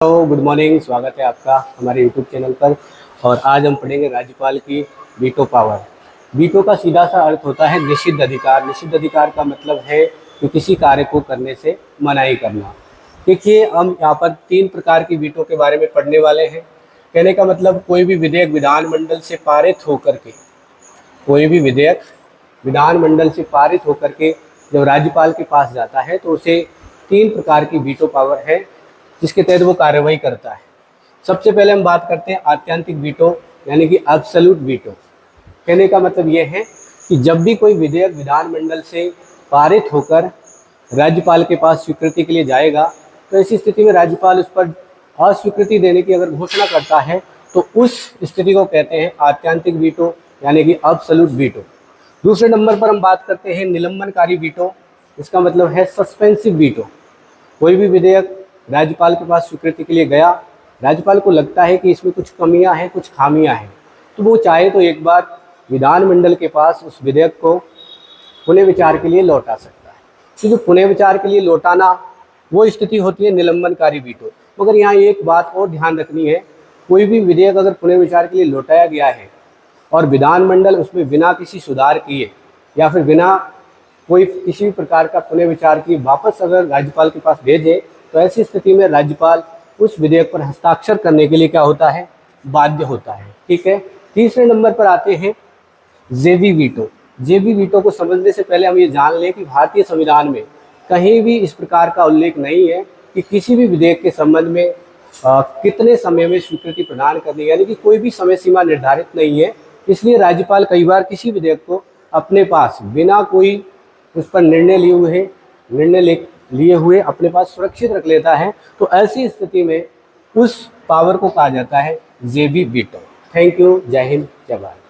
Hello, good morning. स्वागत है आपका हमारे यूट्यूब चैनल पर। और आज हम पढ़ेंगे राज्यपाल की वीटो पावर। वीटो का सीधा सा अर्थ होता है निषिद्ध अधिकार। निषिद्ध अधिकार का मतलब है कि किसी कार्य को करने से मनाही करना। देखिए, हम यहाँ पर 3 प्रकार की वीटो के बारे में पढ़ने वाले हैं। कहने का मतलब कोई भी विधेयक विधानमंडल से पारित होकर के कोई भी विधेयक विधानमंडल से पारित होकर के जब राज्यपाल के पास जाता है तो उसे 3 प्रकार की वीटो पावर है जिसके तहत वो कार्रवाई करता है। सबसे पहले हम बात करते हैं आत्यंतिक वीटो यानी कि एब्सोल्यूट वीटो। कहने का मतलब ये है कि जब भी कोई विधेयक विधानमंडल से पारित होकर राज्यपाल के पास स्वीकृति के लिए जाएगा तो ऐसी स्थिति में राज्यपाल उस पर अस्वीकृति देने की अगर घोषणा करता है तो उस स्थिति को कहते हैं आत्यंतिक वीटो यानी कि एब्सोल्यूट वीटो। दूसरे नंबर पर हम बात करते हैं निलंबनकारी वीटो। इसका मतलब है सस्पेंसिव वीटो। कोई भी विधेयक राज्यपाल के पास स्वीकृति के लिए गया, राज्यपाल को लगता है कि इसमें कुछ कमियां हैं, कुछ खामियां हैं, तो वो चाहे तो एक बार विधानमंडल के पास उस विधेयक को पुनः विचार के लिए लौटा सकता है। तो जो पुनः विचार के लिए लौटाना वो स्थिति होती है निलंबनकारी वीटो। मगर यहाँ एक बात और ध्यान रखनी है, कोई भी विधेयक अगर पुनः विचार के लिए लौटाया गया है और विधानमंडल उसमें बिना किसी सुधार किए या फिर बिना कोई किसी भी प्रकार का पुनः विचार किए वापस अगर राज्यपाल के पास भेजे तो ऐसी स्थिति में राज्यपाल उस विधेयक पर हस्ताक्षर करने के लिए क्या होता है, बाध्य होता है। ठीक है। तीसरे नंबर पर आते हैं जेवी वीटो। जेवी वीटो को समझने से पहले हम ये जान लें कि भारतीय संविधान में कहीं भी इस प्रकार का उल्लेख नहीं है कि किसी भी विधेयक के संबंध में कितने समय में स्वीकृति प्रदान करनी है, यानी कि कोई भी समय सीमा निर्धारित नहीं है। इसलिए राज्यपाल कई बार किसी विधेयक को अपने पास बिना कोई उस पर निर्णय लिए हुए अपने पास सुरक्षित रख लेता है। तो ऐसी स्थिति में उस पावर को कहा जाता है जेवी वीटो। Thank you. जय हिंद, जय भारत।